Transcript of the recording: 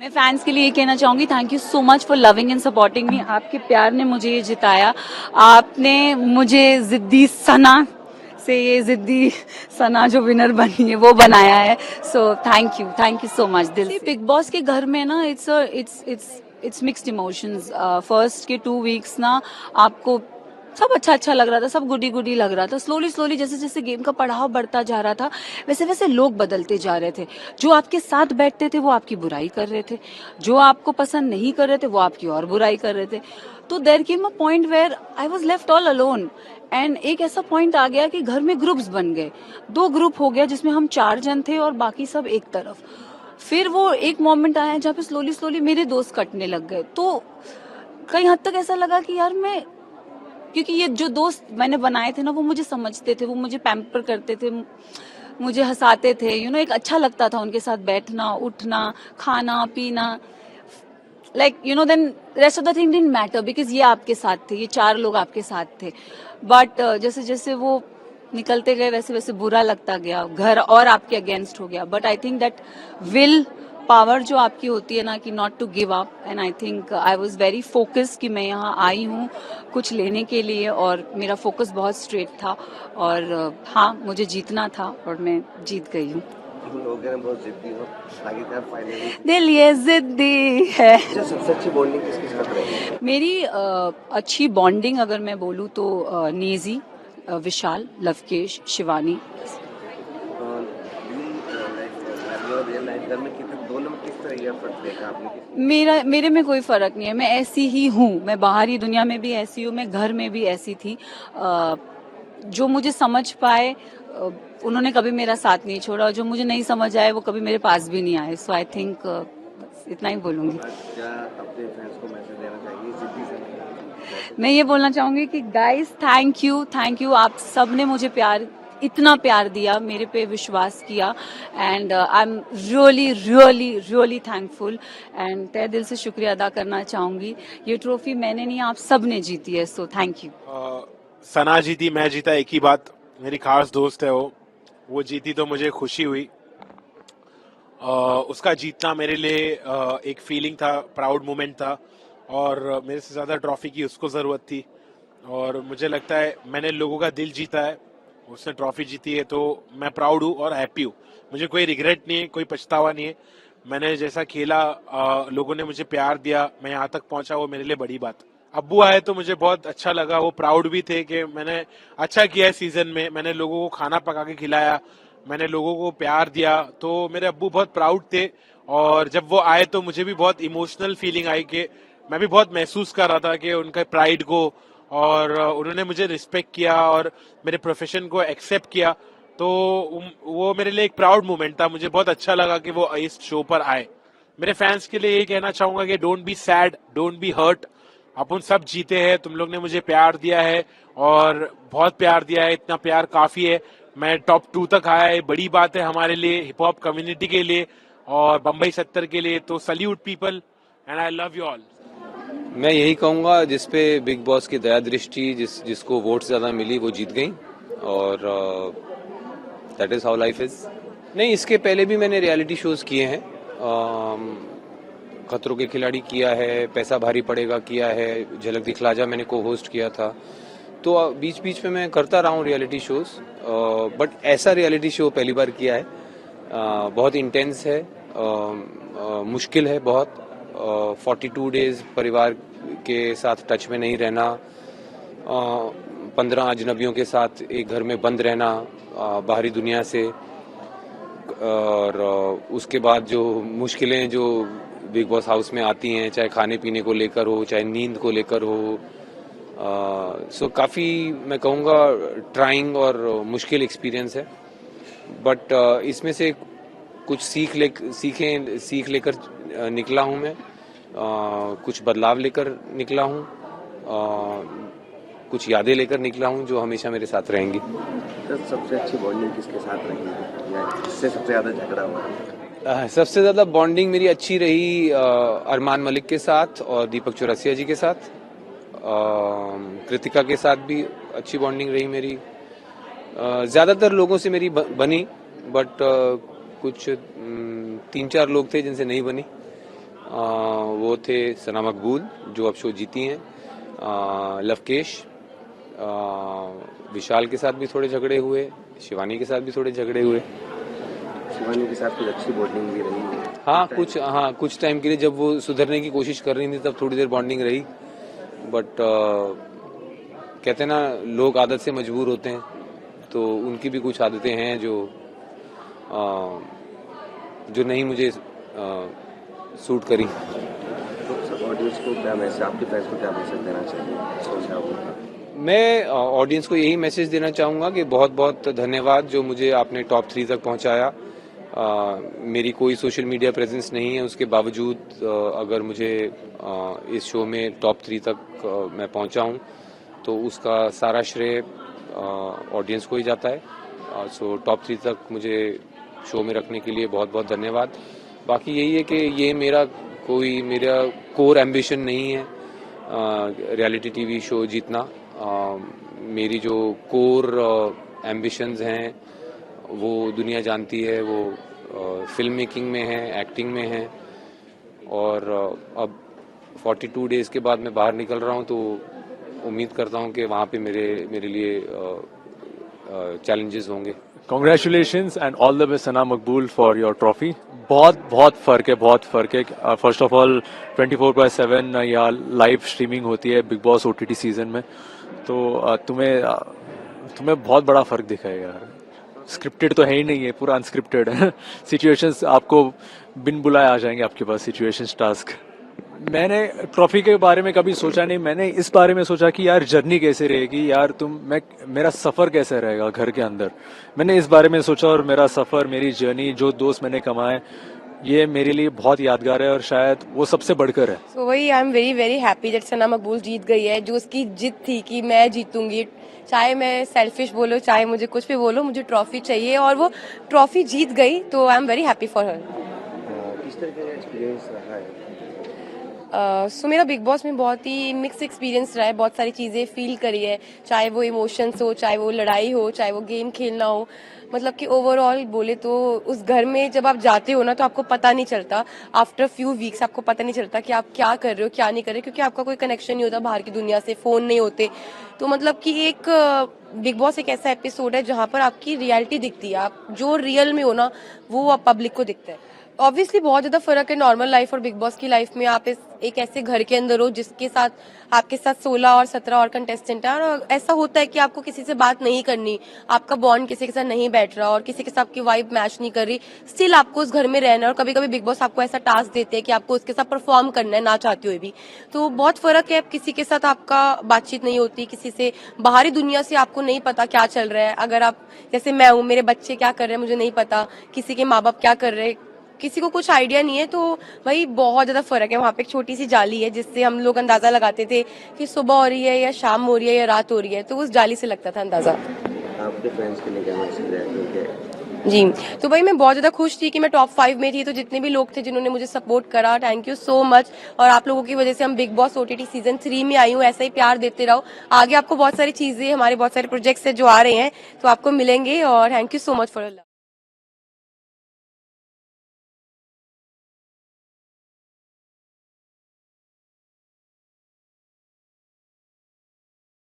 मैं फैंस के लिए ये कहना चाहूंगी, thank you so much for loving and supporting me. आपके प्यार ने मुझे ये जिताया। आपने मुझे जिद्दी सना से, ये जिद्दी सना जो विनर बनी है वो बनाया है। So thank you so much दिल से। बिग बॉस के घर में ना इट्स मिक्स्ड इमोशंस। फर्स्ट के 2 वीक्स ना आपको सब अच्छा लग रहा था, सब गुडी गुडी लग रहा था। स्लोली स्लोली जैसे जैसे गेम का पड़ाव बढ़ता जा रहा था, वैसे वैसे लोग बदलते जा रहे थे। जो आपके साथ बैठते थे वो आपकी बुराई कर रहे थे, जो आपको पसंद नहीं कर रहे थे वो आपकी और बुराई कर रहे थे। तो there came a point where I was left all alone. And एक ऐसा पॉइंट आ गया कि घर में ग्रुप्स बन गए, 2 ग्रुप हो गया जिसमें हम 4 जन थे और बाकी सब एक तरफ। फिर वो एक मोमेंट आया जहाँ पे स्लोली स्लोली मेरे दोस्त कटने लग गए। तो कई हद तक ऐसा लगा कि यार मैं, क्योंकि ये जो दोस्त मैंने बनाए थे ना वो मुझे समझते थे, वो मुझे पैम्पर करते थे, मुझे हंसाते थे, एक अच्छा लगता था उनके साथ बैठना उठना, खाना पीना। Then rest of the thing didn't matter because ये आपके साथ थे, ये 4 लोग आपके साथ थे। बट जैसे जैसे वो निकलते गए वैसे वैसे बुरा लगता गया, घर और आपके अगेंस्ट हो गया। But I think that will power जो आपकी होती है ना, कि not to give up. And I think I was very focused कि मैं यहाँ आई हूँ कुछ लेने के लिए, और मेरा फोकस बहुत स्ट्रेट था। और हाँ, मुझे जीतना था और मैं जीत गई हूँ। लोग हैं बहुत जिद्दी हो, आगे फाइनली दिल ये जिद्दी है। सबसे अच्छी बॉन्डिंग किसके साथ रही? मेरी अच्छी बॉन्डिंग अगर मैं बोलूँ तो नेजी, विशाल, लवकेश, शिवानी। रियल लाइफ घर में कितने दोनों में किस तरह का फर्क देखा आपने? मेरे में कोई फर्क नहीं है, मैं ऐसी ही हूँ। मैं बाहरी दुनिया में भी ऐसी हूँ, मैं घर में भी ऐसी थी। जो मुझे समझ पाए उन्होंने कभी मेरा साथ नहीं छोड़ा, और जो मुझे नहीं समझ आए वो कभी मेरे पास भी नहीं आए। सो आई थिंक इतना ही बोलूंगी। क्या अपने फ्रेंड्स को मैसेज देना चाहिए जिद्दी से? मैं ये बोलना चाहूंगी कि गाइस थैंक यू, आप सब ने मुझे इतना प्यार दिया, मेरे पे विश्वास किया। And I am really really really thankful. And तहे दिल से शुक्रिया अदा करना चाहूंगी। ये ट्रॉफी मैंने नहीं, आप सब ने जीती है। So thank you. सना जीती, मैं जीता, एक ही बात। मेरी खास दोस्त है वो जीती तो मुझे खुशी हुई। उसका जीतना मेरे लिए एक फीलिंग था, प्राउड मोमेंट था, और मेरे से ज्यादा ट्रॉफी की उसको जरूरत थी। और मुझे लगता है मैंने लोगों का दिल जीता है, उसने ट्रॉफी जीती है, तो मैं प्राउड हूँ और हैप्पी हूँ। मुझे कोई रिग्रेट नहीं है, कोई पछतावा नहीं है। मैंने जैसा खेला, लोगों ने मुझे प्यार दिया, मैं यहाँ तक पहुंचा, वो मेरे लिए बड़ी बात। अब्बू आए तो मुझे बहुत अच्छा लगा, वो प्राउड भी थे कि मैंने अच्छा किया है सीजन में। मैंने लोगों को खाना पका के खिलाया, मैंने लोगों को प्यार दिया, तो मेरे अब्बू बहुत प्राउड थे। और जब वो आए तो मुझे भी बहुत इमोशनल फीलिंग आई कि मैं भी बहुत महसूस कर रहा था कि उनके प्राइड को, और उन्होंने मुझे रिस्पेक्ट किया और मेरे प्रोफेशन को एक्सेप्ट किया। तो वो मेरे लिए एक प्राउड मोमेंट था। मुझे बहुत अच्छा लगा कि वो इस शो पर आए। मेरे फैंस के लिए यही कहना चाहूंगा कि don't be sad, don't be hurt. अपन सब जीते हैं, तुम लोग ने मुझे प्यार दिया है और बहुत प्यार दिया है, इतना प्यार काफी है। मैं टॉप 2 तक आया है, बड़ी बात है हमारे लिए, हिप हॉप कम्युनिटी के लिए और बम्बई 70 के लिए। तो salute people and I love you all. मैं यही कहूँगा, जिसपे बिग बॉस की दया दृष्टि, जिसको वोट ज़्यादा मिली वो जीत गई, और that is how life is. नहीं, इसके पहले भी मैंने रियलिटी शोज़ किए हैं। खतरों के खिलाड़ी किया है, पैसा भारी पड़ेगा किया है, झलक दिखलाजा मैंने को होस्ट किया था। तो बीच बीच में मैं करता रहा हूँ रियलिटी शोज़, बट ऐसा रियलिटी शो पहली बार किया है। बहुत इंटेंस है, मुश्किल है बहुत। 42 डेज परिवार के साथ टच में नहीं रहना, 15 अजनबियों के साथ एक घर में बंद रहना बाहरी दुनिया से, और उसके बाद जो मुश्किलें जो बिग बॉस हाउस में आती हैं, चाहे खाने पीने को लेकर हो, चाहे नींद को लेकर हो, सो काफ़ी मैं कहूँगा ट्राइंग और मुश्किल एक्सपीरियंस है। बट इसमें से कुछ सीख लेकर निकला हूँ मैं, कुछ बदलाव लेकर निकला हूँ, कुछ यादें लेकर निकला हूँ जो हमेशा मेरे साथ रहेंगी। तो सबसे अच्छी बॉन्डिंग किसके साथ रही या किससे सबसे ज़्यादा झगड़ा हुआ? सबसे ज़्यादा बॉन्डिंग मेरी अच्छी रही अरमान मलिक के साथ और दीपक चौरसिया जी के साथ। कृतिका के साथ भी अच्छी बॉन्डिंग रही मेरी। ज़्यादातर लोगों से मेरी बनी, बट कुछ 3-4 लोग थे जिनसे नहीं बनी। वो थे सना मकबूल जो अब शो जीती हैं, लवकेश, विशाल के साथ भी थोड़े झगड़े हुए, शिवानी के साथ भी थोड़े झगड़े हुए। शिवानी के साथ कुछ अच्छी बॉन्डिंग भी रही है। हाँ, कुछ टाइम के लिए जब वो सुधरने की कोशिश कर रही थी तब थोड़ी देर बॉन्डिंग रही, बट कहते हैं ना, लोग आदत से मजबूर होते हैं, तो उनकी भी कुछ आदतें हैं जो नहीं मुझे सूट करी। तो ऑडियंस को क्या मैसेज, आपके फैंस को क्या मैसेज देना चाहिए? मैं ऑडियंस को यही मैसेज देना चाहूँगा कि बहुत बहुत धन्यवाद जो मुझे आपने टॉप 3 तक पहुँचाया। मेरी कोई सोशल मीडिया प्रेजेंस नहीं है, उसके बावजूद अगर मुझे इस शो में टॉप 3 तक मैं पहुँचा हूँ तो उसका सारा श्रेय ऑडियंस को ही जाता है। सो टॉप 3 तक मुझे शो में रखने के लिए बहुत बहुत धन्यवाद। बाकी यही है कि ये मेरा कोर एम्बिशन नहीं है रियलिटी टीवी शो जीतना। मेरी जो कोर एम्बिशंस हैं वो दुनिया जानती है, वो फिल्म मेकिंग में है, एक्टिंग में है, और अब 42 डेज के बाद मैं बाहर निकल रहा हूँ तो उम्मीद करता हूँ कि वहाँ पे मेरे लिए चैलेंजेस होंगे। Congratulations and all the best Sana Maqbool for your trophy। बहुत फ़र्क है। फर्स्ट ऑफ ऑल 24/7 या लाइव स्ट्रीमिंग होती है बिग बॉस OTT सीजन में, तो तुम्हें बहुत बड़ा फ़र्क दिखा है यार। स्क्रिप्टेड तो है ही नहीं है, पूरा अनस्क्रिप्टेड है। सिचुएशंस आपको बिन बुलाए आ जाएंगे आपके पास, सिचुएशंस टास्क। मैंने ट्रॉफी के बारे में कभी सोचा नहीं, मैंने इस बारे में सोचा कि यार जर्नी कैसे रहेगी यार, मेरा सफ़र कैसे रहेगा घर के अंदर। मैंने इस बारे में सोचा और मेरा सफ़र, मेरी जर्नी, जो दोस्त मैंने कमाए, ये मेरे लिए बहुत यादगार है और शायद वो सबसे बढ़कर है। So वही I am very very happy that Sana Maqbool जीत गई है। जो उसकी जिद थी कि मैं जीतूंगी, चाहे मैं सेल्फिश बोलो, चाहे मुझे कुछ भी बोलो, मुझे ट्रॉफी चाहिए, और वो ट्रॉफी जीत गई, तो आई am very happy for her. किस तरह का एक्सपीरियंस रहा है? सो मेरा बिग बॉस में बहुत ही मिक्स एक्सपीरियंस रहा है। बहुत सारी चीज़ें फील करी है, चाहे वो इमोशंस हो, चाहे वो लड़ाई हो, चाहे वो गेम खेलना हो। मतलब कि ओवरऑल बोले तो उस घर में जब आप जाते हो ना, तो आपको पता नहीं चलता, आफ्टर फ्यू वीक्स आपको पता नहीं चलता कि आप क्या कर रहे हो, क्या नहीं कर रहे, क्योंकि आपका कोई कनेक्शन नहीं होता बाहर की दुनिया से, फ़ोन नहीं होते। तो मतलब कि एक बिग बॉस एक ऐसा एपिसोड है जहाँ पर आपकी रियलिटी दिखती है, आप जो रियल में हो ना वो आप पब्लिक को दिखता है। ऑब्वियसली बहुत ज्यादा फर्क है नॉर्मल लाइफ और बिग बॉस की लाइफ में। आप एक ऐसे घर के अंदर हो जिसके साथ आपके साथ 16 और 17 और कंटेस्टेंट है, और ऐसा होता है कि आपको किसी से बात नहीं करनी, आपका बॉन्ड किसी के साथ नहीं बैठ रहा और किसी के साथ आपकी वाइब मैच नहीं कर रही, स्टिल आपको उस घर में रहना है। और कभी कभी बिग बॉस आपको ऐसा टास्क देते हैं कि आपको उसके साथ परफॉर्म करना है ना चाहते हुए भी। तो बहुत फर्क है, किसी के साथ आपका बातचीत नहीं होती, किसी से बाहरी दुनिया से आपको नहीं पता क्या चल रहा है। अगर आप जैसे मैं हूँ, मेरे बच्चे क्या कर रहे हैं मुझे नहीं पता, किसी के माँ बाप क्या कर रहे हैं किसी को कुछ आइडिया नहीं है। तो भाई बहुत ज्यादा फर्क है। वहाँ पे एक छोटी सी जाली है जिससे हम लोग अंदाजा लगाते थे कि सुबह हो रही है या शाम हो रही है या रात हो रही है, तो उस जाली से लगता था अंदाजा। आपके फैंस के लिए क्या मैसेज है? जी, तो भाई मैं बहुत ज्यादा खुश थी कि मैं टॉप 5 में थी, तो जितने भी लोग थे जिन्होंने मुझे सपोर्ट करा, थैंक यू सो मच। और आप लोगों की वजह से हम बिग बॉस OTT सीजन 3 में आई हूँ। ऐसा ही प्यार देते रहो, आगे आपको बहुत सारी चीजें, हमारे बहुत सारे प्रोजेक्ट्स जो आ रहे हैं तो आपको मिलेंगे, और thank you so much for love.